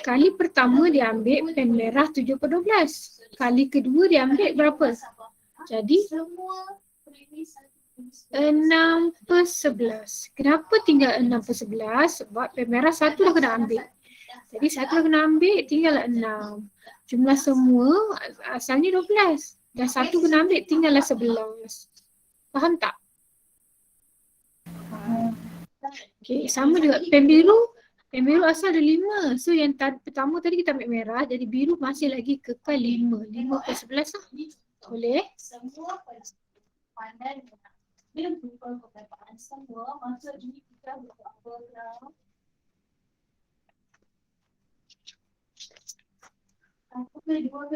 Kali pertama dia ambil pen merah 7/12. Kali kedua dia ambil berapa? Jadi 6/11. Kenapa tinggal 6/11? Sebab pen merah satu dah kena ambil. Jadi satu dah kena ambil, tinggal 6. Jumlah semua asalnya 12. Dan satu kena ambil, tinggallah 11. Faham tak? Okay, sama juga pen biru. Pen biru asal ada 5. So yang pertama tadi kita ambil merah, jadi biru masih lagi kekal 5. 5/11 lah. Boleh?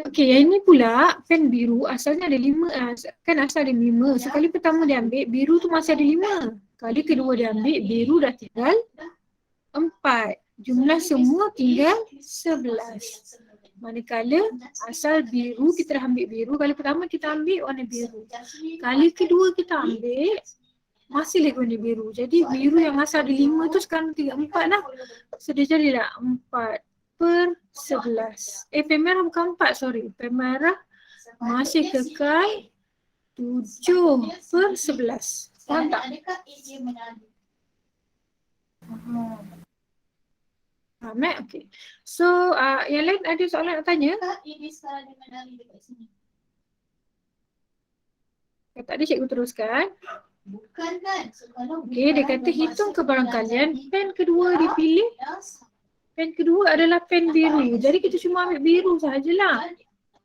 Okey, yang ini pula pen biru asalnya ada 5, kan asal ada 5. Sekali pertama dia ambil, biru tu masih ada 5. Kali kedua dia ambil, biru dah tinggal 4. Jumlah semua tinggal 11. Manakala asal biru, kita dah ambil biru. Kali pertama kita ambil warna biru. Kali kedua kita ambil, masih lagi warna biru. Jadi biru yang asal ada 5 tu sekarang tinggal 4 lah. So dia jadi dah 4/11. Pen merah bukan 4, sorry. Pen merah masih kekal 7/11. Faham tak? Faham eh? Okay. So yang lain ada soalan nak tanya? Kalau tak ada cikgu teruskan. Bukan kan? So, kalau okay, dia kata hitung kebarangkalian pen kedua dipilih. Pen kedua adalah pen biru. Jadi kita cuma ambil biru sahajalah.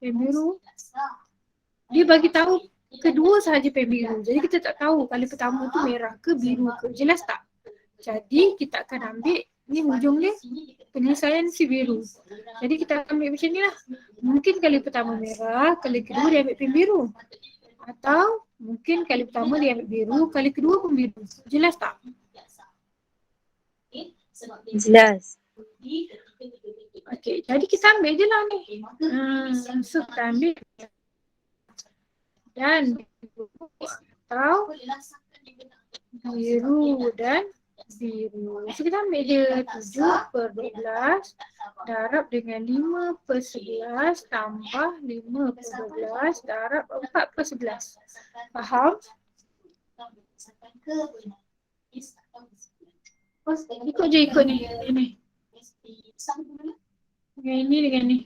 Pen biru. Dia bagi tahu kedua sahaja pen biru. Jadi kita tak tahu kali pertama tu merah ke biru ke. Jelas tak? Jadi kita akan ambil ni hujung dia penyelesaian si biru. Jadi kita akan ambil macam ni lah. Mungkin kali pertama merah, kali kedua dia ambil pen biru. Atau mungkin kali pertama dia ambil biru, kali kedua pun biru. Jelas tak? Jelas. Okey, jadi kita ambil je lah ni. So kita ambil dan atau biru dan biru. So kita ambil je 7/12 darab dengan 5/11 tambah 5/12 darab 4/11. Faham? Ikut je ikut ni. Ini. Dengan ini dengan ni.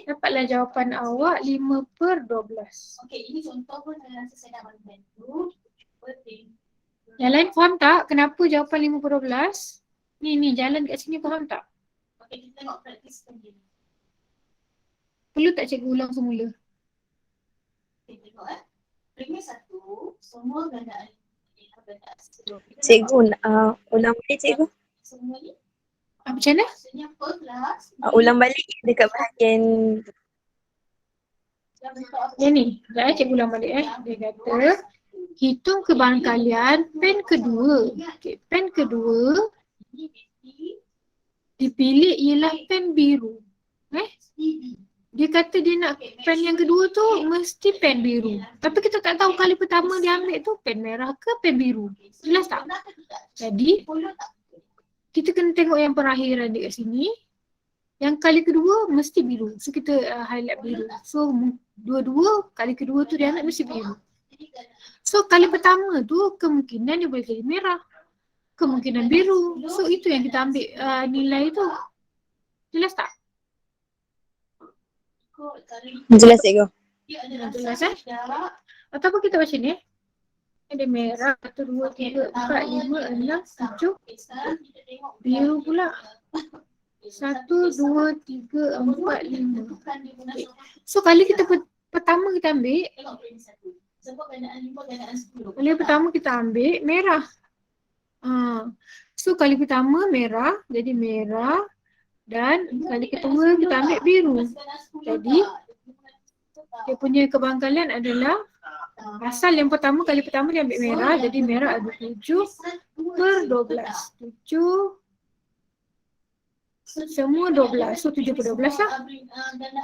Dapatlah jawapan awak 5/12. Okey, ini contoh pun saya rasa saya dah bantu. Yang lain faham tak kenapa jawapan 5/12? Ni jalan kat sini faham tak? Okey, kita tengok praktis sendiri. Perlu tak cikgu ulang semula? Okey, tengok Primit 1, semua gandaan Cikgu, ulang balik cikgu. semua ni Macam mana? maksudnya per kelas. Ulang balik dekat bahagian Yang ni. Sekejap cikgu ulang balik Dia kata hitung kebarangkalian pen kedua. Okay, pen kedua dipilih ialah pen biru. Dia kata dia nak pen yang kedua tu mesti pen biru. Tapi kita tak tahu kali pertama dia ambil tu pen merah ke pen biru. Jelas tak? Jadi kita kena tengok yang perakhiran dekat sini. Yang kali kedua mesti biru. So kita highlight biru. So dua-dua kali kedua tu dia ambil mesti biru. So kali pertama tu kemungkinan dia boleh jadi merah. Kemungkinan biru. So itu yang kita ambil nilai tu. Jelas tak? jelas cikgu. Jelas Ataupun kita baca ni ada merah 1, 2, 3, 4, 5, 6, 7. Biru pula 1, 2, 3, 4, 5. Okay. So kali kita pertama kita ambil, kali pertama kita ambil merah. So kali pertama merah, jadi merah. Dan kali kedua kita ambil biru. Jadi dia punya kebarangkalian adalah asal yang pertama, kali pertama dia ambil merah. Jadi merah ada 7/12. 7 semua 12. So 7/12 lah.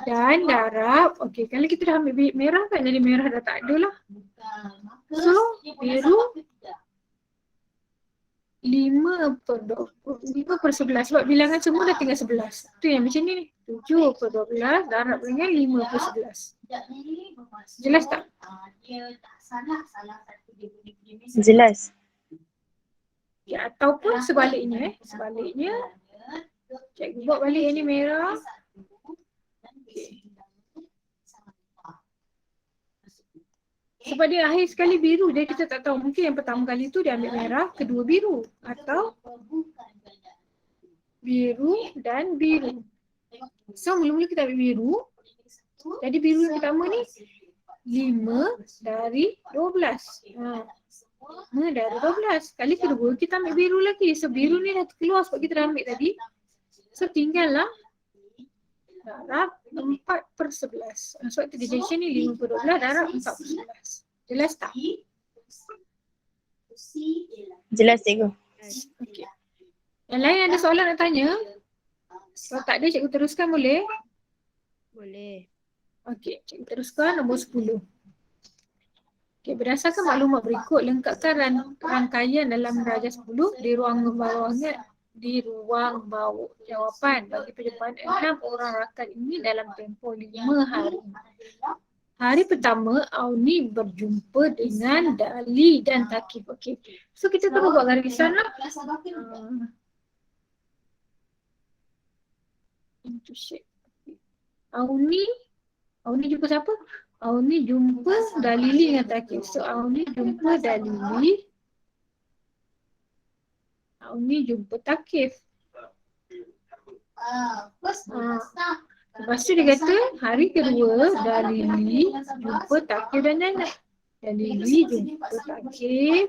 Dan darab, okey, kali kita dah ambil merah kan, jadi merah dah tak ada lah. So biru 5/11 sebab bilangan semua dah tinggal 11. Tu yang macam ni. 7/12 darab dengan 5/11. Sekejap ni bermaksud Jelas tak? Dia tak salah satu dia punya premis. Jelas. Ya, ataupun sebaliknya sebaliknya cikgu buat balik yang ni merah. Sebab dia akhir sekali biru, jadi kita tak tahu. Mungkin yang pertama kali tu dia ambil merah, kedua biru. Atau biru dan biru. So mula-mula kita ambil biru. Jadi biru yang pertama ni 5 dari 12. 5 dari 12. Kali kedua kita ambil biru lagi. So biru ni dah keluar sebab kita dah ambil tadi. So tinggal lah darab 4/11. Sebab tu dia jadi ni 5/12 darab 4/11. Jelas tak? Jelas cikgu. Okey. Yang lain ada soalan nak tanya? Kalau tak ada cikgu teruskan boleh? Boleh. Okey, cikgu teruskan nombor 10. Okey, berdasarkan maklumat berikut, lengkapkan rangkaian dalam darjah 10 di ruang bawah jawapan bagi perjumpaan 6 orang rakan ini dalam tempoh 5 hari. Hari pertama, Auni berjumpa dengan Dali dan Takif. Okey. So kita perlu buat garisan lah. Into shape. Auni jumpa siapa? Auni jumpa Dalili dengan Takif. So Auni jumpa Dalili. Auni jumpa Takif. Lepas tu dia kata hari kedua Dalili jumpa Takif dan Jannah. Dalili jumpa Takif.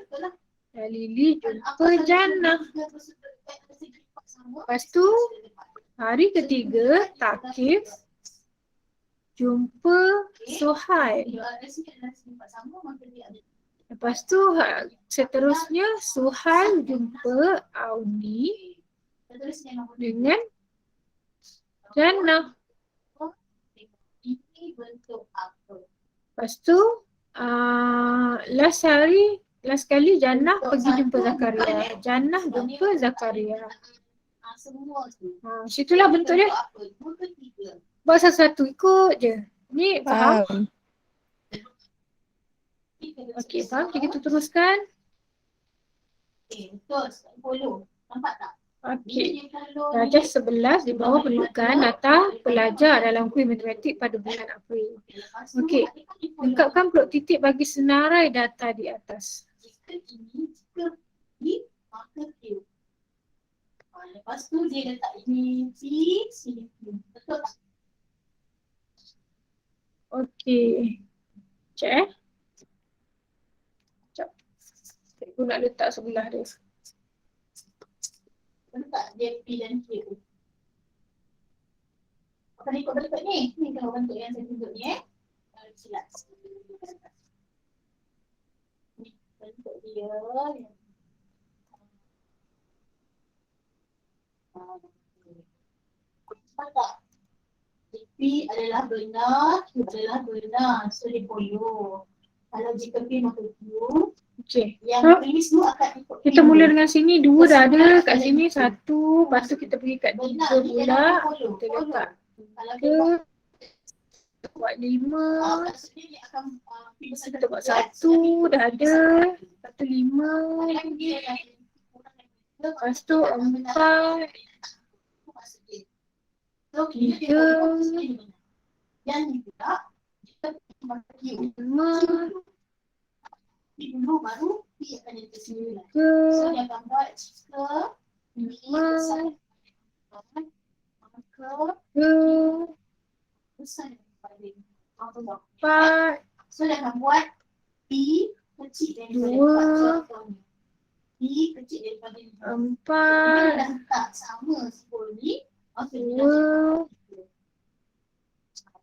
Dalili jumpa Jannah. Lepas tu hari ketiga Takif jumpa Suhail. Lepas tu seterusnya Suhail jumpa Auni dengan Jannah. Lepas tu last kali Jannah pergi jumpa Zakaria. Jannah jumpa Zakaria. Situlah bentuk dia. Buat satu-satu ikut je. Ni faham? Okey, faham? Kita teruskan. Betul, follow. Nampak tak? Okey. Darjah 11 di bawah perlukan data pelajar dalam kuis matematik pada bulan April. Okey. Lengkapkan blok titik bagi senarai data di atas. Jika ini, maka Q. Lepas tu dia letak ini P, sini Q. Betul tak? Okey. Cek. Sekejap. Cikgu nak letak sebelah dia. Letak dia P dan Q. Akan ikut bentuk ni. Ni kalau bentuk yang saya tunjuk ni silap. Ni bentuk dia. Nampak tak? P adalah benar, Q adalah benar. So dia follow. Kalau jika P maka Q. Okey. Yang premis tu akan ikut Q. Kita mula dengan sini, 2 dah ada kat sini, 1. Lepas tu kita pergi kat 3 pula. Kita letak ke buat 5. Maksudnya dia akan Kita buat 1 dah ada. Lepas tu 5. Lepas tu 4. So kita yang ni pula kita bagi 5. dulu baru P akan jadi 9. 3. So dia akan buat jika 5. maka 2. besar daripada 4. so dia akan buat P kecil daripada 2. 4 contohnya. P kecil daripada 5. 4. Dia dah letak sama sepuluh ni. Okay, 2.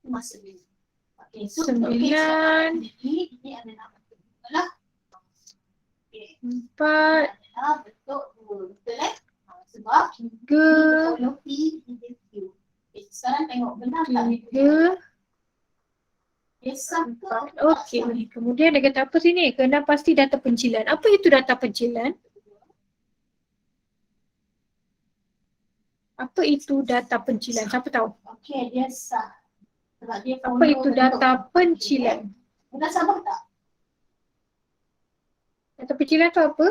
masa ni. Okay, so 9. ini ada nama lah. 4. Adalah bentuk 2. Betul eh? Sebab 3. kalau P hingga Q. Okay, sekarang tengok benar tak? 3. Kisah ke? Okey. Kemudian dia kata apa sini? Kena pasti data pencilan. Apa itu data pencilan? Apa itu data pencilan? Siapa tahu? Okey, dia sah. Sebab dia Apa itu data pencilan? Dah sabar tak? Data pencilan tu apa?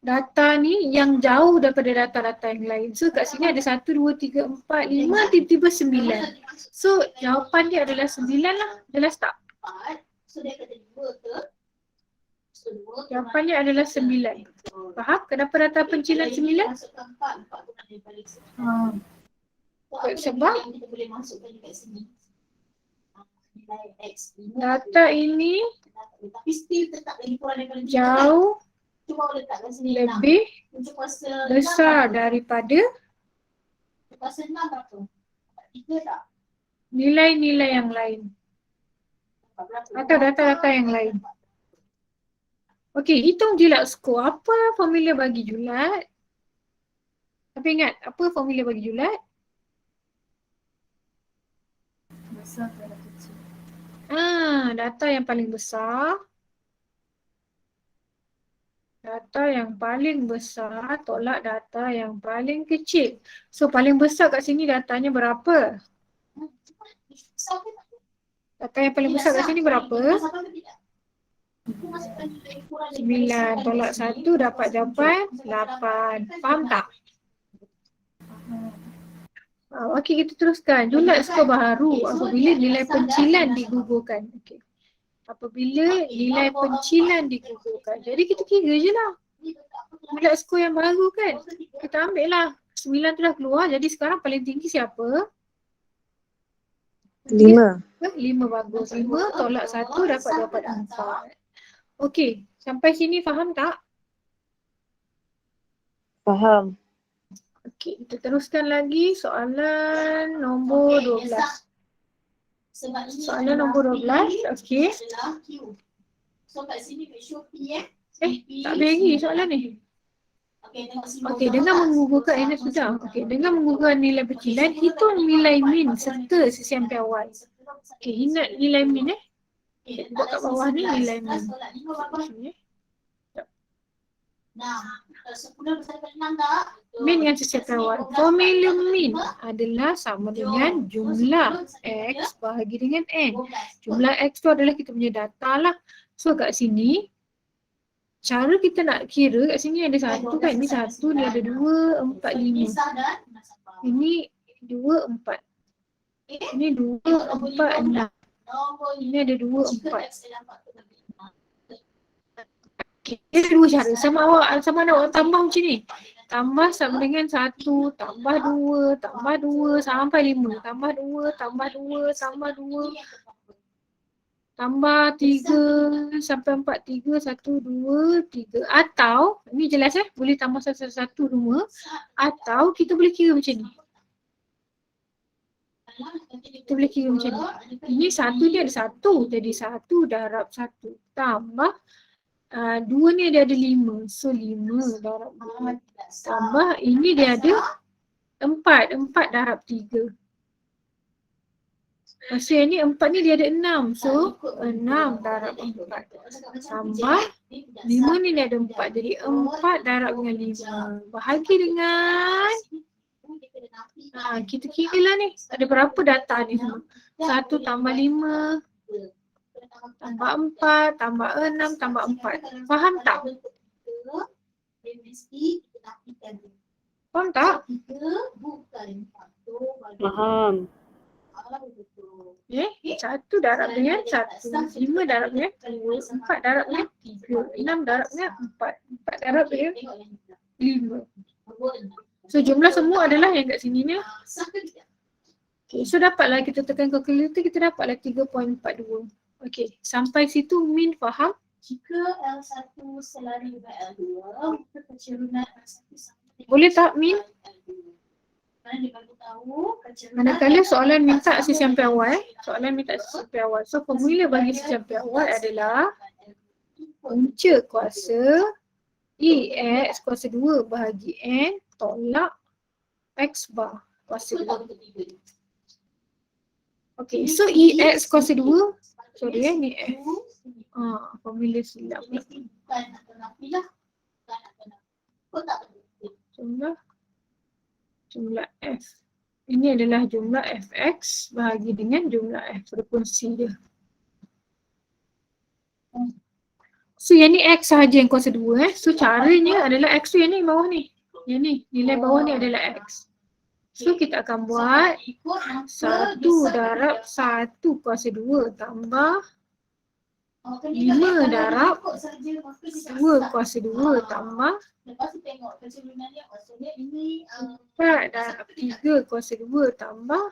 Data ni yang jauh daripada data-data yang lain. So kat sini ada 1, 2, 3, 4, 5, tiba-tiba 9. So jawapan dia adalah 9 lah. Jelas tak? 4. So dia kata 2 ke? So 2. Jawapan dia adalah 9. Faham? Kenapa data pencilan 9? Masukkan 4. 4 bukan daripada sini. So Sebab- apa sebab yang kita boleh masukkan dekat sini? Nilai X. data ini Tapi still tetap lagi kurang daripada 3. jauh Cuba letakkan sini 6. lebih Unjuk kuasa besar 6 daripada unjuk kuasa 6 berapa? 3 tak? nilai-nilai yang lain Dapat berapa? atau data-data yang lain. Okey, hitung julat skor. Apa formula bagi julat? Tapi ingat, apa formula bagi julat? Besar ke kecil? Data yang paling besar. Data yang paling besar tolak data yang paling kecil. So paling besar kat sini datanya berapa? Data yang paling besar kat sini berapa? 9 tolak 1 dapat jawapan 8. Faham tak? Okey, kita teruskan. Julat skor baharu apabila nilai pencilan digugurkan. Okey. Apabila nilai pencilan digugurkan. Jadi kita kira je lah. Julat skor yang baru kan. Kita ambil lah. 9 tu dah keluar. Jadi sekarang paling tinggi siapa? 5. 5 bagus. 5 tolak 1 dapat jawapan 4. Okey. Sampai sini faham tak? Faham. Okey. Kita teruskan lagi soalan nombor 12. Soalan nombor 12. Okey. So kat sini make sure P Tak ada lagi soalan ni. Okey, dengan menggugurkan ini sudah. Okey, dengan menggugurkan nilai pencilan, hitung nilai min serta sisian piawai. Okey, ingat nilai min buat kat bawah ni nilai min. Sini. Nah, 10 bersama dengan 6 tak? Min dengan sisian piawai. Formula min adalah sama dengan jumlah X bahagi dengan N. Jumlah X tu adalah kita punya data lah. So kat sini, cara kita nak kira kat sini ada 1 kan, ni 1, ni ada 2, 4, 5. Ini 2, 4. Ini 2, 4, 6. Ini ada 2, 4. Okay. Ada 2 cara. Sama nak awak tambah macam ni. Tambah sama dengan 1, tambah 2, tambah 2 sampai 5. Tambah 2, tambah 2, tambah 2. Tambah 3 sampai 4, 3, 1, 2, 3. Atau, ni jelas boleh tambah 1, 1, 2. Atau kita boleh kira macam ni. Kita boleh kira macam ni. Ini 1 ni ada 1. Jadi 1 darab 1. Tambah 2 ni dia ada 5. So 5 darab 2. Tambah ini dia ada 4. 4 darab 3. Maksud yang ni 4 ni dia ada 6. So 6 darab 4. Tambah 5 ni dia ada 4. Jadi 4 darab dengan 5. Bahagi dengan kita kira lah ni. Ada berapa data ni semua. 1 tambah 5. Tambah 4, tambah 6, tambah 4. Faham tak? Faham tak? Faham. Okay, 1 darab dengan 1, 5 darab dengan 2, 4 darab dengan 3, 6 darab dengan 4, 4 darab dengan 5. So jumlah semua adalah yang kat sini ni. Okay, so dapatlah kita tekan kalkulator, kita dapatlah 3.42. Okay, sampai situ min faham? Jika L1 selari dengan L2, maka kecerunan L1 sama. Boleh tak min? Mana dia bagi tahu kecerunan. Manakala soalan minta sisian piawai, soalan minta sisian piawai. So formula bagi sisian piawai adalah punca kuasa EX kuasa 2 bahagi N tolak X bar kuasa 2. Okay, so EX kuasa 2, sorry ni X. Formula silap pula. jumlah F. Ini adalah jumlah Fx bahagi dengan jumlah F, frekuensi dia. So yang ni X sahaja yang kuasa 2 So caranya adalah X tu yang ni bawah ni. Yang ni, nilai bawah ni adalah X. So kita akan buat 1 darab 1 kuasa 2 tambah 5 darab 2 kuasa 2 tambah Lepas tu tengok kecerunan dia, maksudnya ini 4 darab 3 kuasa 2 tambah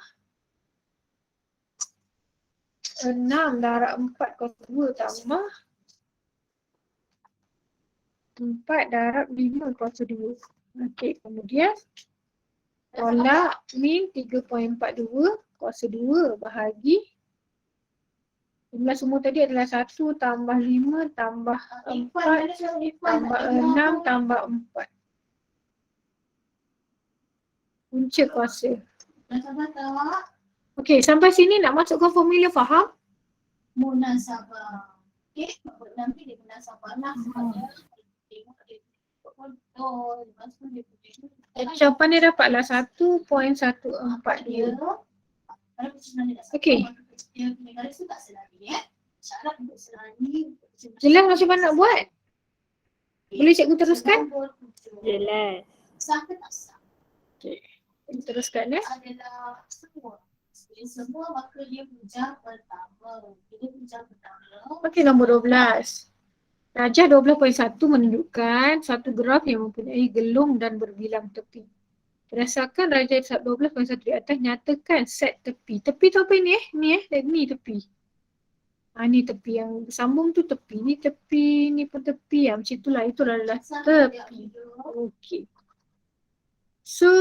6 darab 4 kuasa 2 tambah 4 darab 5 kuasa 2. Okey, kemudian tolak min 3.42 kuasa 2 bahagi jumlah semua tadi adalah 1 tambah 5 tambah 4 tambah 6 tambah 4. Punca kuasa. Okey, sampai sini nak masukkan formula, faham? munasabah. Okey, nanti dia munasabah lah sebabnya tengok dia betul. Lepas tu dia punya Jadi jawapan dia dapatlah 1.142. Okey. Dia punya garis tu tak selari syarat untuk selari. Jelas macam mana nak buat? Boleh cikgu teruskan? Jelas. Sah ke tak sah? Okey. Teruskan ya. Adalah semua. Bila semua maka dia bujang pertama. Bila bujang pertama. Okey, nombor 12. Rajah 12.1 menunjukkan satu graf yang mempunyai gelung dan berbilang tepi. Berdasarkan rajah 12.1 di atas, nyatakan set tepi. Tepi tu apa ni ni tepi. Ni tepi yang bersambung tu tepi. Ni tepi, ni pun tepi. Macam itulah, itulah tepi. Okey. So,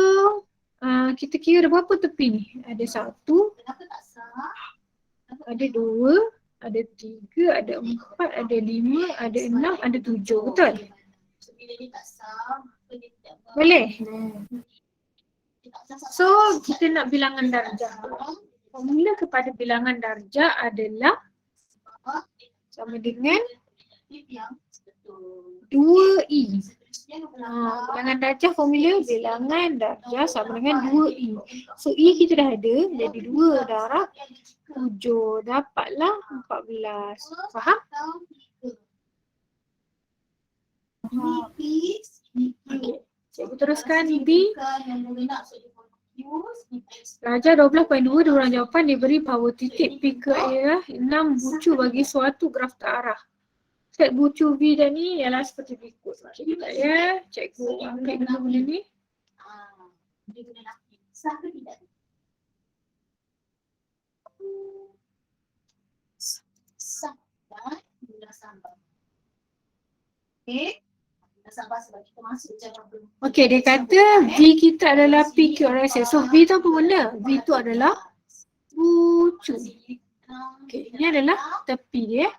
kita kira ada berapa tepi ni? Ada 1, Kenapa tak sah? ada 2, ada 3, ada 4, ada 5, ada 6, ada 7. Betul? So, bila dia tak sah, maka dia tidak Boleh? dia tak sah. So, kita nak bilangan darjah. Formula kepada bilangan darjah adalah sama dengan Yang betul. 2i. Bilangan darjah formula bilangan darjah sama dengan 2i. So i kita dah ada, jadi 2 darab 7 dapatlah 14. Faham? Okey. Cikgu teruskan B. Darjah 12.2 diorang jawapan diberi power titik P ke ialah 6 bucu bagi suatu graf terarah. Set bucu V dan ni ialah seperti berikut. Okey, tak ya. Cikgu ambil dulu benda ni. Dia guna laki. Sah ke tidak? Sah dan munasabah. Okey. Munasabah sebab kita masuk jawab belum. Okey, dia kata V kita adalah PQRS. So V tu apa benda? V tu adalah bucu. Okey, ini adalah tepi dia.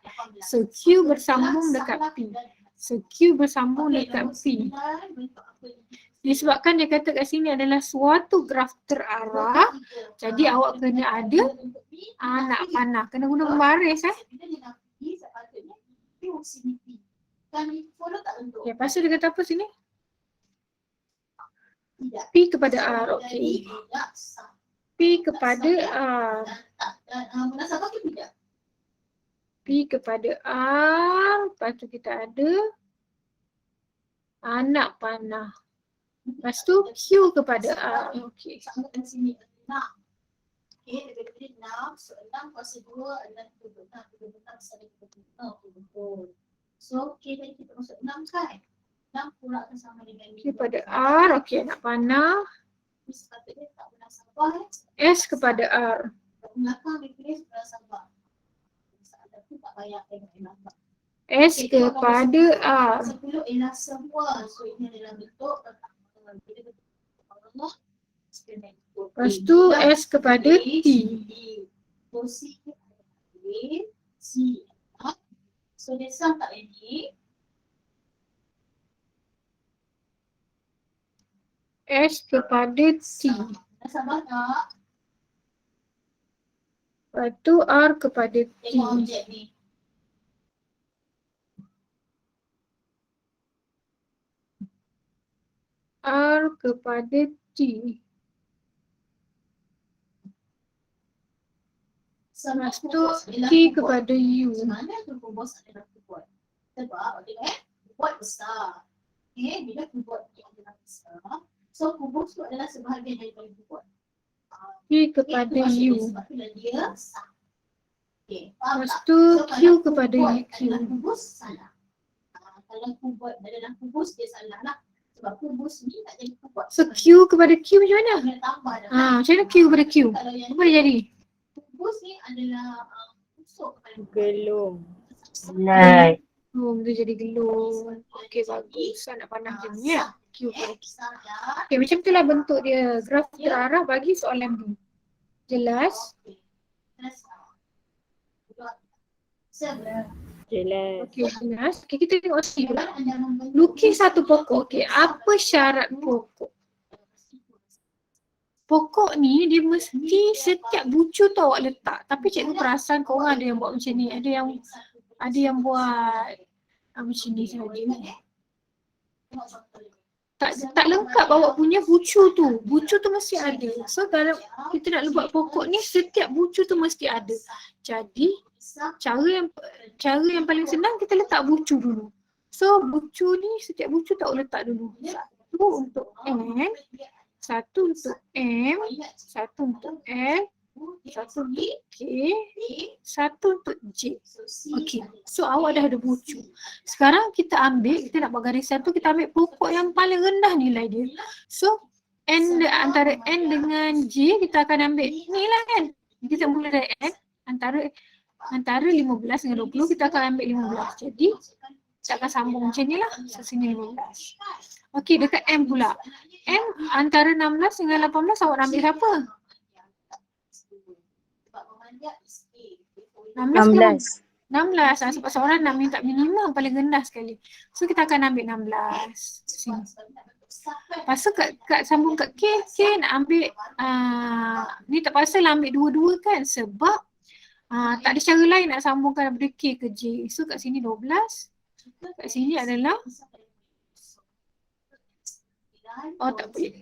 So Q bersambung dekat P. So Q bersambung dekat P. Disebabkan dia kata kat sini adalah suatu graf terarah, jadi awak kena ada nak panah. Kena guna pembaris Okay, lepas tu dia kata apa sini? P kepada R. Okey. P kepada R. Munasabah ke tidak? P kepada R. Lepas tu kita ada anak panah. Lepas tu Q kepada R. Okey. Sama dengan sini 6. Okey, dia kata 6. So 6 kuasa 2 adalah 36. 36 sama dengan 36. So K tadi kita masuk 6 kan? 6 kurangkan sama dengan 5. Q kepada R. Okey, anak panah. Ini sepatutnya tak munasabah. S kepada R. Belakang dia tulis munasabah. Masalah tu tak payah tengok nampak. S kepada R. 10 ialah semua. So ini adalah bentuk pertama. Allah. Lepas tu S kepada T. Posisi A, C. So dia sum tak lagi. S kepada T. Nasabah tak? Lepas tu R kepada T. Tengok objek ni. R kepada T. Lepas tu Q kepada U. Mana tu kubus adalah kubot? Sebab kubot besar. Okay, bila kubot ni adalah besar, so kubus tu adalah sebahagian daripada kubot. Q kepada U. Sebab tu dia besar. Okay, faham Lepas tak? tu So, Q kalau kepada kubot Q. adalah kubus, salah. Kalau kubot adalah kubus, dia salah lah. Sebab kubus ni tak jadi kubot. So Q kepada Q macam mana? Kena tambah dah. Macam mana Q kepada Q? Kalau yang Apa dia jadi? kubus ni adalah busuk kepada kubot. Gelung. Bulat. Oh, dia jadi gelung. Okey, bagus. Saya nak pandang macam ni ya. Q kepada Q. Okey, macam tu lah bentuk dia. Graf terarah bagi soalan B. Jelas? Jelas. Okey, jelas. Okey, kita tengok C. Lukis satu pokok. Okey, apa syarat pokok? Pokok ni dia mesti setiap bucu tu awak letak. Tapi cikgu perasan korang ada yang buat macam ni. Ada yang buat macam ni saja. Tak lengkap awak punya bucu tu. Bucu tu mesti ada. So kalau kita nak buat pokok ni, setiap bucu tu mesti ada. Jadi cara yang paling senang, kita letak bucu dulu. So bucu ni, setiap bucu tak letak dulu. Satu untuk N, satu untuk M, satu untuk L, satu untuk K, satu untuk J. Okey, so awak dah ada bucu. Sekarang kita nak buat garisan tu, kita ambil pokok yang paling rendah nilai dia. So N antara N dengan J, kita akan ambil ni lah kan. Kita mula dari N, antara 15 dengan 20, kita akan ambil 15. Jadi kita akan sambung macam ni lah. So sini 15. Okey, dekat M pula. M antara 16 dengan 18, awak nak ambil siapa? 16. 16. Sebab seorang nak minta minimum paling rendah sekali. So kita akan ambil 16. Sini. Lepas tu kat sambung kat K nak ambil ni tak pasal lah ambil dua-dua kan, sebab tak ada cara lain nak sambungkan daripada K ke J. So kat sini 12. Kat sini adalah tak boleh.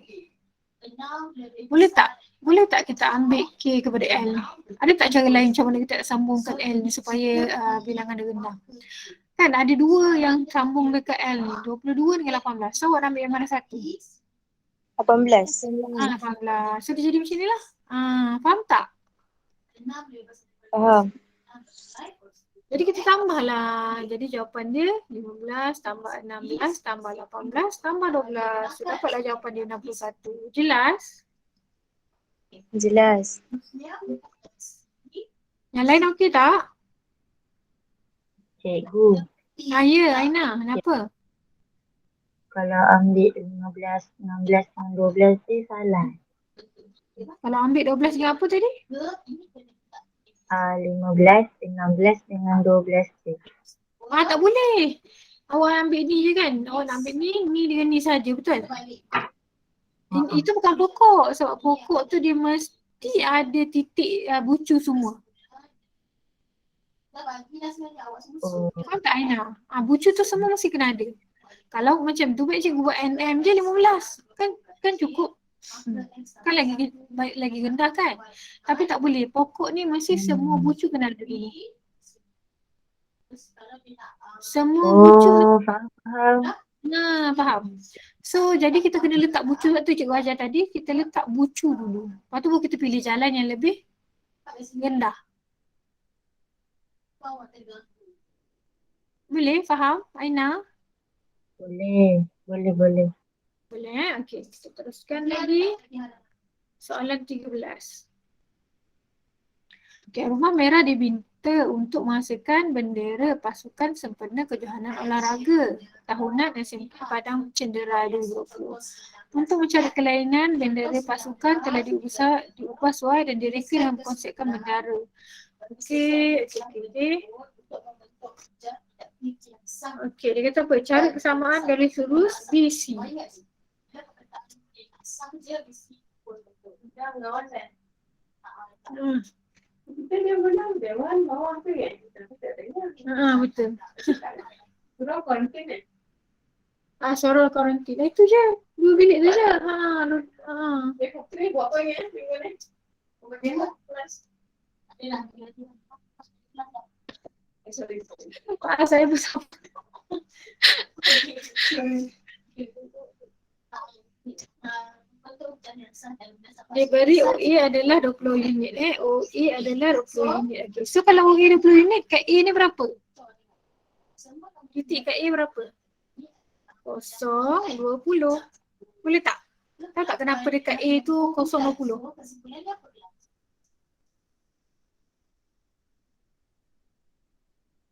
Boleh tak kita ambil K kepada L? Ada tak cara lain macam mana kita nak sambungkan L ni supaya bilangan dia rendah? Kan ada dua yang sambung dekat L ni, 22 dengan 18. So awak ambil yang mana satu? 18. 18. So dia jadi macam ni lah. Faham tak? Faham. Jadi kita tambah lah. Jadi jawapan dia 15 tambah 16 tambah 18 tambah 12. So dapatlah jawapan dia 61. Jelas? Jelas. Yang lain okey tak? Cikgu, Ya, Aina. Kenapa? kalau ambil 16 dan 12 tu salah. Kalau ambil 12 dengan apa tadi? 15, 16 dengan 12 tu. Tak boleh. Awak ambil ni je kan? Awak nak ambil ni dengan ni saja, betul? Itu bukan pokok. Sebab pokok tu dia mesti ada titik bucu semua. Faham tak Aina? Bucu tu semua mesti kena ada. Kalau macam tu baik cikgu buat NM je 15. Kan cukup. Kan lagi rendah kan? Tapi tak boleh. Pokok ni mesti semua bucu kena ada dulu. Semua bucu. Faham. Faham. So jadi kita kena letak bucu tu cikgu ajar tadi. Kita letak bucu dulu. Lepas tu baru kita pilih jalan yang lebih rendah. Boleh? Faham Aina? Boleh. Boleh Okey, kita teruskan lagi. Soalan 13. Okey, Rumah Merah dibinta untuk menghasilkan bendera pasukan sempena kejohanan olahraga tahunan SMK Padang Cendera 2020. Untuk mencari kelainan, bendera pasukan telah diubah suai dan direka dengan konsepkan bendera. Okey. Okey, dia kata apa? Cari kesamaan garis lurus BC. Kita dia menang dewan bawah tu kan? Kita tak dengar. Betul. Surau konten kan? Suara karantin. Itu je. 2 bilik tu je. Dia buat apa ni? Tengok ni. Sorry. Saya bersama. Dia beri OE adalah 20 unit OE adalah 20 unit. Okay. So kalau OE 20 unit, kat A ni berapa? Titik kat A berapa? 0, 20. Boleh tak? Tahu tak kenapa dekat A tu 0, 20?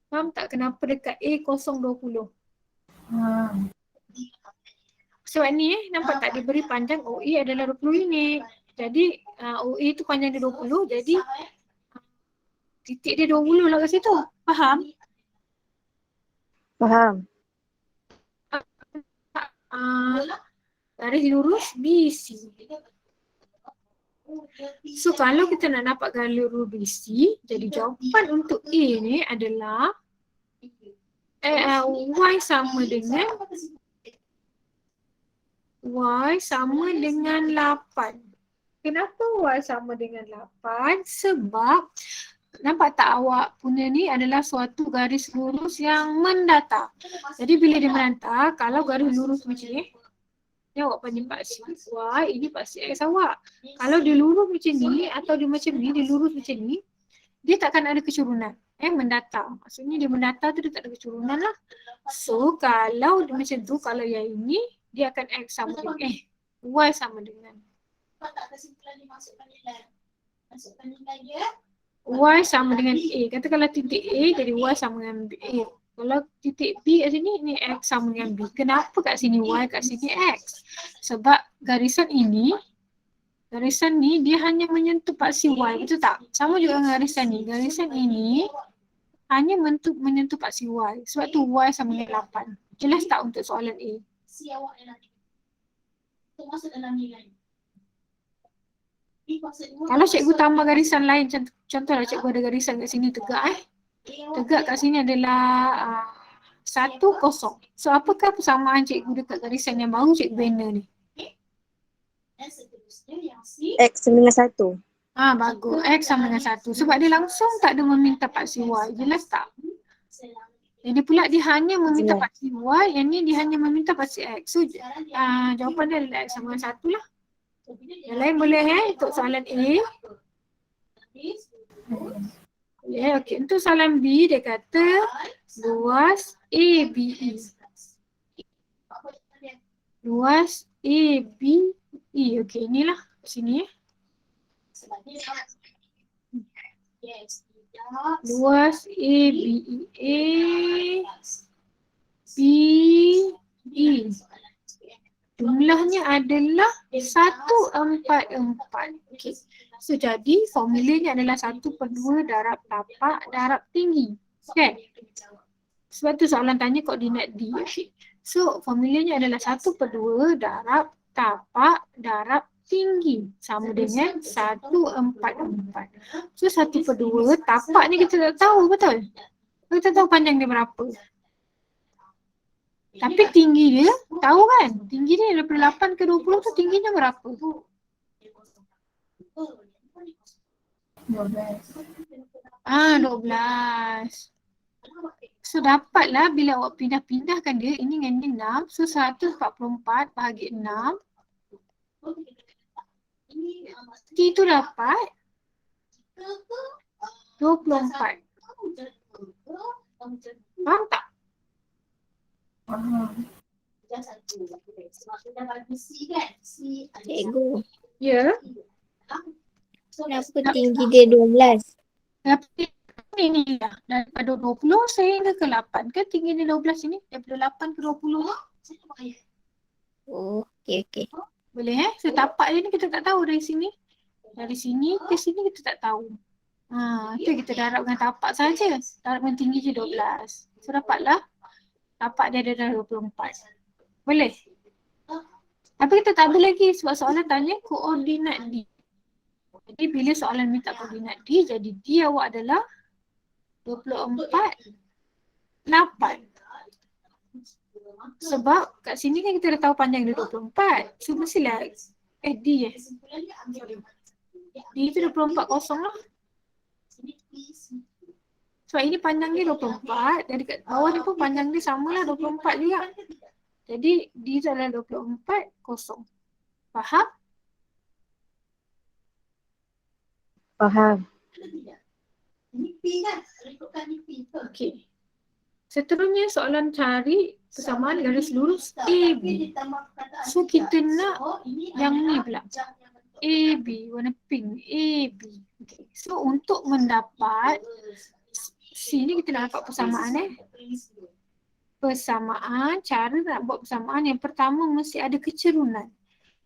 Faham tak kenapa dekat A 0, 20? Sebab ni nampak tak dia beri panjang OE adalah 20 unit. Jadi OE tu panjang dia 20, jadi titik dia 20 lah kat situ. Faham? Faham. Garis lurus BC. So kalau kita nak dapat garis lurus BC, jadi jawapan untuk A ni adalah Y sama dengan Y sama dengan 8. Kenapa Y sama dengan 8? Sebab nampak tak awak punya ni adalah suatu garis lurus yang mendatar. Jadi bila dia mendatar, kalau garis lurus macam ni, ni awak panggil paksi Y, ini paksi X awak. Kalau dia lurus macam ni atau dia macam ni, dia lurus macam ni, dia takkan ada kecurunan. Mendatar. Maksudnya dia mendatar tu dia tak ada kecurunan lah. So kalau dia macam tu, kalau yang ini, dia akan X sama dengan Y sama dengan Y sama dengan A. Kata kalau titik A jadi Y sama dengan A. Kalau titik B kat sini, ni X sama dengan B. Kenapa kat sini Y, kat sini X? Sebab garisan ini, garisan ni dia hanya menyentuh paksi Y. Betul tak? Sama juga dengan garisan ni. Garisan ini hanya menyentuh paksi Y. Sebab tu Y sama dengan 8. Jelas tak untuk soalan A? Kalau cikgu tambah garisan lain, contohlah cikgu ada garisan kat sini tegak tegak kat sini adalah 1, 0. So apakah persamaan cikgu dekat garisan yang baru cikgu banner ni? X sama dengan 1. Bagus. X sama dengan 1. Sebab dia langsung tak ada meminta paksi Y. Jelas tak? Jadi pula dia hanya meminta paksi Y, yang ni dia hanya meminta paksi X. So jawapan dia adalah X sama dengan 1 lah. Yang lain boleh untuk soalan A. Boleh. Okey, untuk soalan B dia kata luas ABE. Luas ABE. Okey, inilah sini luas ABE. BE. Jumlahnya adalah 144. Okey. So jadi formulanya adalah 1/2 darab tapak darab tinggi. Kan? Sebab tu soalan tanya koordinat D. Okay. So formulanya adalah 1/2 darab tapak darab tinggi. Sama dengan 144. So 1/2 tapak ni kita tak tahu, betul? Kita tahu panjang dia berapa. Tapi tinggi dia, tahu kan? Tinggi dia daripada 8 ke 20 tu tingginya berapa? 12. So dapatlah bila awak pindah-pindahkan dia, ini dengan ni 6. So 144 bahagi 6. T tu dapat 24. Faham tak? Cikgu, Ya. kenapa tinggi dia 12? Tapi ini lah. Daripada 20 sehingga ke 8. Kan tinggi dia 12 ini. Daripada 8 ke 20 lah. Oh, okey. Boleh So tapak dia ni kita tak tahu dari sini. Dari sini ke sini kita tak tahu. Itu kita darab dengan tapak saja. Darab dengan tinggi je 12. So dapatlah tapak dia ada 24. Boleh? Tapi kita tak boleh lagi sebab soalan tanya koordinat D. Jadi bila soalan minta koordinat D, jadi D awak adalah 24, 8. Sebab kat sini kan kita dah tahu panjang dia 24. So mestilah D D tu 24 kosong lah. Sebab ini panjang dia 24, jadi kat bawah ni pun panjang dia samalah 24 juga. Jadi D tu adalah 24, kosong. Faham? Faham. Ini P kan? Ikutkan ni P tu. Okey. Seterusnya soalan cari persamaan garis lurus AB. So kita nak yang ni pula. AB, warna pink. AB. Okay. So untuk mendapat C ni kita nak dapat persamaan Persamaan, cara nak buat persamaan yang pertama mesti ada kecerunan.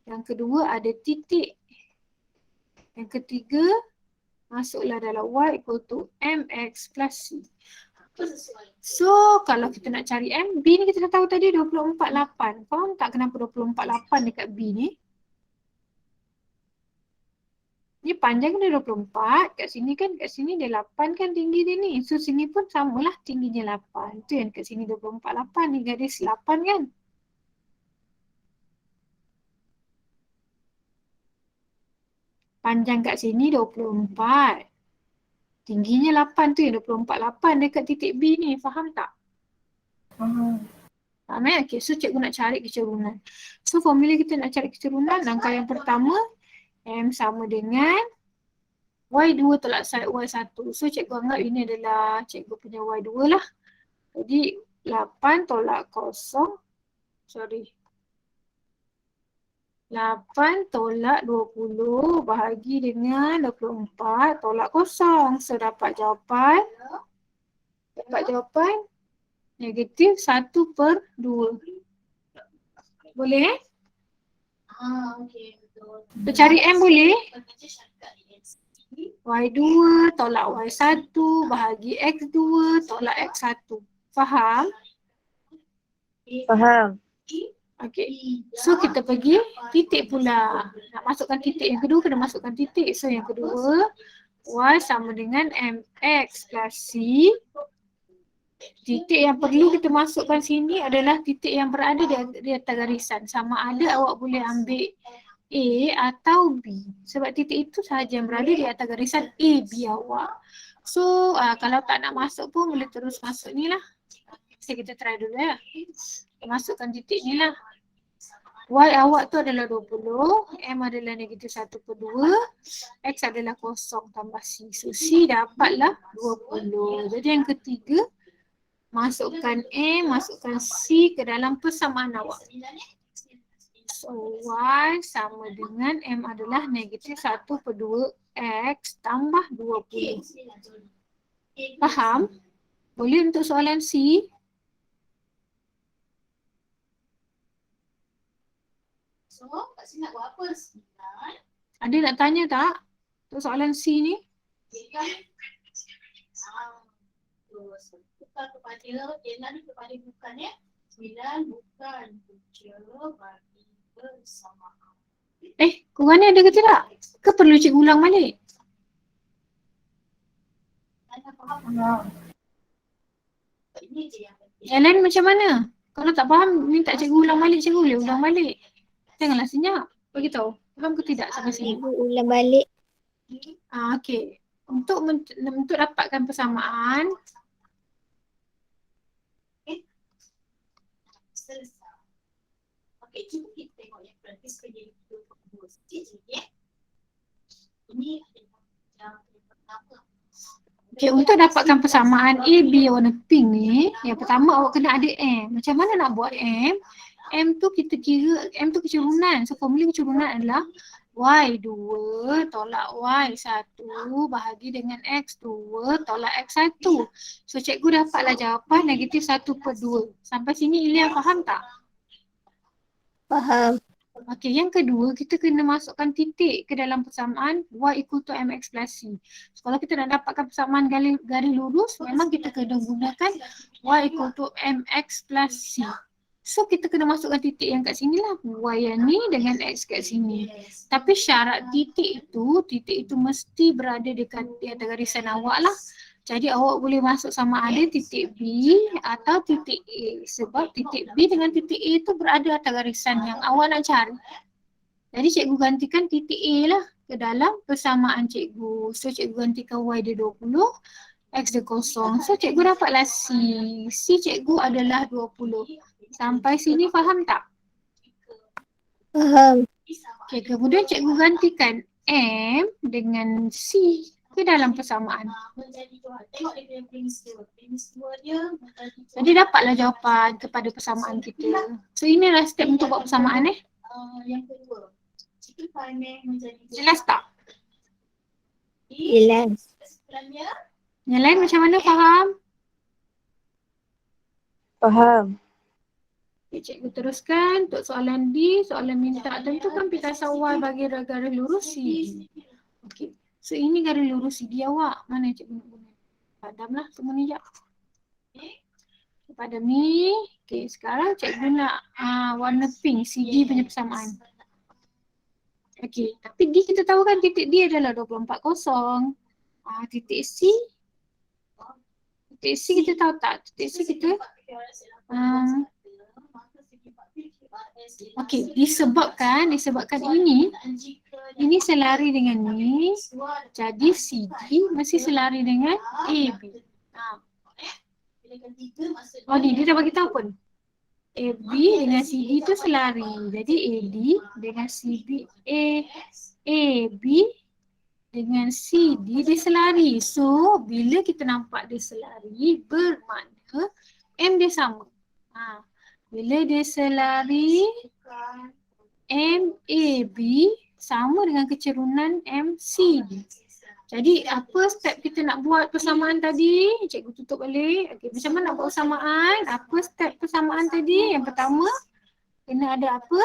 Yang kedua ada titik. Yang ketiga masuklah dalam Y equal to MX plus C. So kalau kita nak cari M, B ni kita dah tahu tadi 24,8. Faham tak kenapa 24,8 dekat B ni? Ni panjang dia 24, kat sini dia 8 kan tinggi dia ni. So sini pun samalah tingginya 8. Tu yang kat sini 24,8 ni garis 8 kan. Panjang kat sini 24. Tingginya 8 tu yang 24,8 dekat titik B ni. Faham tak? Faham Okay, so cikgu nak cari kecerunan. So formula kita nak cari kecerunan, langkah yang pertama M sama dengan Y2 tolak side Y1. So cikgu anggap ini adalah cikgu punya Y2 lah. Jadi 8 tolak 0. 8 tolak 20 bahagi dengan 24 tolak 0. So dapat jawapan negatif 1/2. Boleh Okey, betul. Cari M boleh? Y2 tolak Y1 bahagi X2 tolak X1. Faham? Faham. Okey. So kita pergi titik pula. Nak masukkan titik yang kedua kena masukkan titik. So yang kedua Y sama dengan MX plus C. Titik yang perlu kita masukkan sini adalah titik yang berada di atas garisan. Sama ada awak boleh ambil A atau B. Sebab titik itu sahaja yang berada di atas garisan A, B awak. So kalau tak nak masuk pun boleh terus masuk ni lah. Kita try dulu ya. Masukkan titik ni lah. Y awak tu adalah 20, M adalah negatif 1/2, X adalah 0 tambah C. So C dapatlah 20. Jadi yang ketiga, masukkan M, masukkan C ke dalam persamaan awak. So Y sama dengan M adalah negatif 1/2 X tambah 20. Faham? Boleh untuk soalan C? So, kat sini nak buat apa? 9. Ada nak tanya tak? Untuk soalan C ni? Terus tukar kepada Ella ni kepada bukan ya. 9 bukan 7 bagi persamaan. Korang ni ada ke tidak? Ke perlu cikgu ulang balik? Anda faham? Ini je yang penting. Yang lain macam mana? Kalau tak faham, minta cikgu ulang balik, cikgu boleh ulang balik. Janganlah senyap. Beritahu. Faham ke tidak sampai sini? Ibu ulang balik. Okey. Untuk dapatkan persamaan, Selesai. Okey, cuba kita tengok yang praktis kerja itu sikit ya. Ini yang pertama. okey, untuk dapatkan persamaan A, B warna pink ni, yang pertama awak kena ada M. Macam mana nak buat M? M tu kita kira, M tu kecerunan. So formula kecerunan adalah Y2 tolak Y1 bahagi dengan X2 tolak X1. So cikgu dapatlah jawapan negatif 1/2. Sampai sini Ilya faham tak? Faham. Okey, yang kedua kita kena masukkan titik ke dalam persamaan Y equal to MX plus C. So, kalau kita nak dapatkan persamaan garis lurus, memang kita kena gunakan Y equal to MX plus C. So kita kena masukkan titik yang kat sini lah. Y yang ni dengan X kat sini. Tapi syarat titik itu mesti berada di atas garisan awak lah. Jadi awak boleh masuk sama ada titik B atau titik A. Sebab titik B dengan titik A itu berada atas garisan yang awak nak cari. Jadi cikgu gantikan titik A lah ke dalam persamaan cikgu. So cikgu gantikan Y dia 20, X dia kosong. So cikgu dapatlah C. C cikgu adalah 20. Sampai sini faham tak? Faham. Okay, kemudian cikgu gantikan M dengan C ke dalam persamaan. Tengok dia punya premis dia. Premis dua dia Jadi dapatlah jawapan kepada persamaan kita. So inilah step untuk buat persamaan yang kedua. Jika primer menjadi Jelas tak? Jelas. sebenarnya Yang lain macam mana faham? Faham. Okay, cikgu teruskan untuk soalan D, soalan minta tentukan pintasan Y bagi garis lurus CD. Okey. So ini garis lurus CD awak. Mana cikgu nak guna? Padamlah semua ni jap. Padam ni. Okey, sekarang cikgu nak warna pink CD punya persamaan. Okey, tapi D kita tahu kan titik D adalah 24 kosong. Titik C. Titik C kita tahu tak? Titik C kita okey, disebabkan ini selari dengan ni, jadi CD mesti selari dengan AB. Oh ni dia dah bagi tahu pun. AB dengan CD tu selari. Jadi AD dengan CB AB dengan CD dia selari. So bila kita nampak dia selari bermakna M dia sama. Bila dia selari MAB sama dengan kecerunan MCD. Jadi apa step kita nak buat persamaan tadi? Cikgu tutup balik. Okey, macam mana nak buat persamaan? Apa step persamaan tadi? Yang pertama kena ada apa?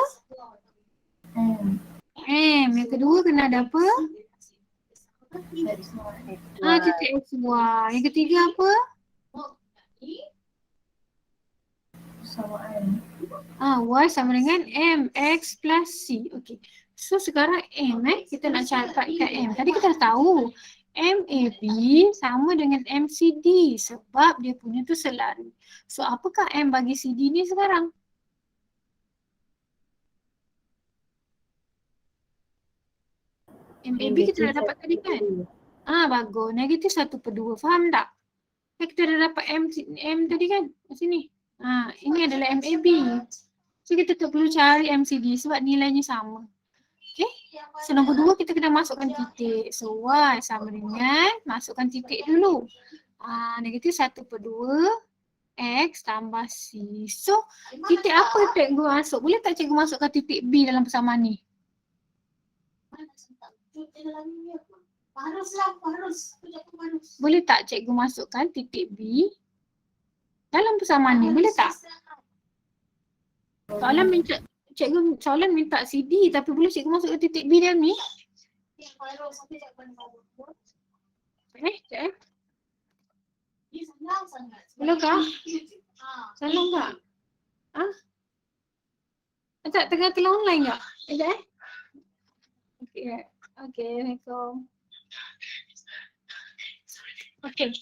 M. Yang kedua kena ada apa? Titik XY. Yang ketiga apa? Y sama dengan MX plus C. Okey. So sekarang M kita nak dapatkan M. Tadi kita dah tahu MAB sama dengan MCD sebab dia punya tu selari. So apakah M bagi CD ni sekarang? MAB kita dah dapat tadi kan? Bagus. Negatif 1/2. Faham tak? Kita dah dapat M tadi kan? Kat sini. Ini adalah MAB. So kita tak perlu cari MCD sebab nilainya sama. Okay. So nombor 2 kita kena masukkan titik. So Y sama dengan masukkan titik dulu. Negatif 1/2 X tambah C. So titik apa cikgu masuk? Boleh tak cikgu masukkan titik B dalam persamaan ni? Harus. Boleh tak cikgu masukkan titik B dalam persamaan ni? Boleh tak? Soalan minta CD tapi boleh cikgu masukkan titik B dalam ni? Sekejap. Bolehkah? Salah tak? Sekejap, tengah online tak? Sekejap Okay, Assalamualaikum. Okay.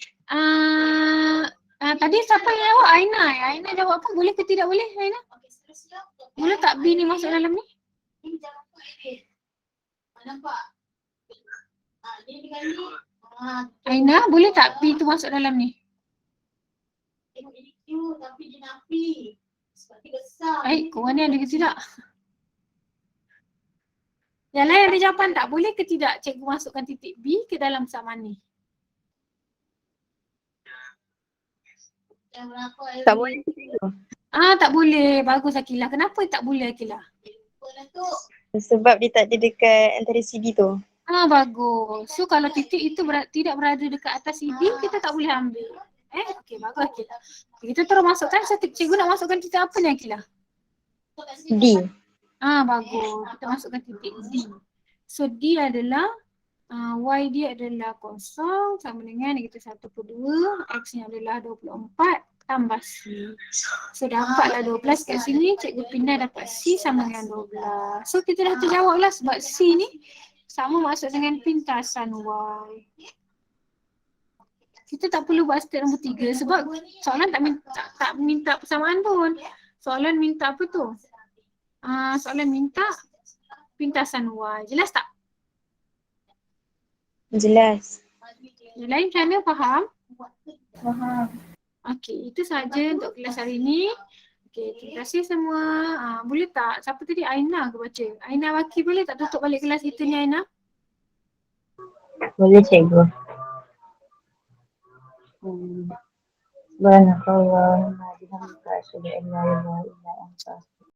Tadi siapa yang jawab? Aina. Aina jawab apa? Boleh ke tidak boleh Aina? Boleh tak B ni masuk dalam ni? Nampak? Dia dengan ni. Aina, boleh tak B tu masuk dalam ni? Tengok ini cute tapi dia napi. Sebab dia besar. Korang ni ada ke tidak? Yang lain ada jawapan tak? Boleh ke tidak cikgu masukkan titik B ke dalam persamaan ni? Tak boleh. Tak boleh. Bagus Akilah. Kenapa tak boleh Akilah? Sebab dia tak ada dekat antara CD tu. Bagus. So kalau titik itu tidak berada dekat atas CD, kita tak boleh ambil. Okey, bagus Akilah. Kita terus masukkan. So cikgu nak masukkan titik apa ni Akilah? D. Bagus. Kita masukkan titik D. So D adalah Y dia adalah kosong sama dengan negatif 1/2. X nya adalah 24 tambah C. So dapatlah 12 kat sini. Cikgu pindah dapat C sama dengan 12. So kita dah terjawab lah sebab C ni sama maksud dengan pintasan Y. Kita tak perlu buat step nombor 3 sebab soalan tak minta persamaan pun. Soalan minta apa tu? Soalan minta pintasan Y. Jelas tak? Jelas. Yang lain macam mana faham? buat kerja. Faham. Okey, itu saja untuk kelas hari ini. Okey, terima kasih semua. Boleh tak? Siapa tadi? Aina ke baca? Aina Waki boleh tak tutup balik kelas kita ni Aina? Boleh cikgu. Subhanakallah. Alhamdulillah. Syukur Allah.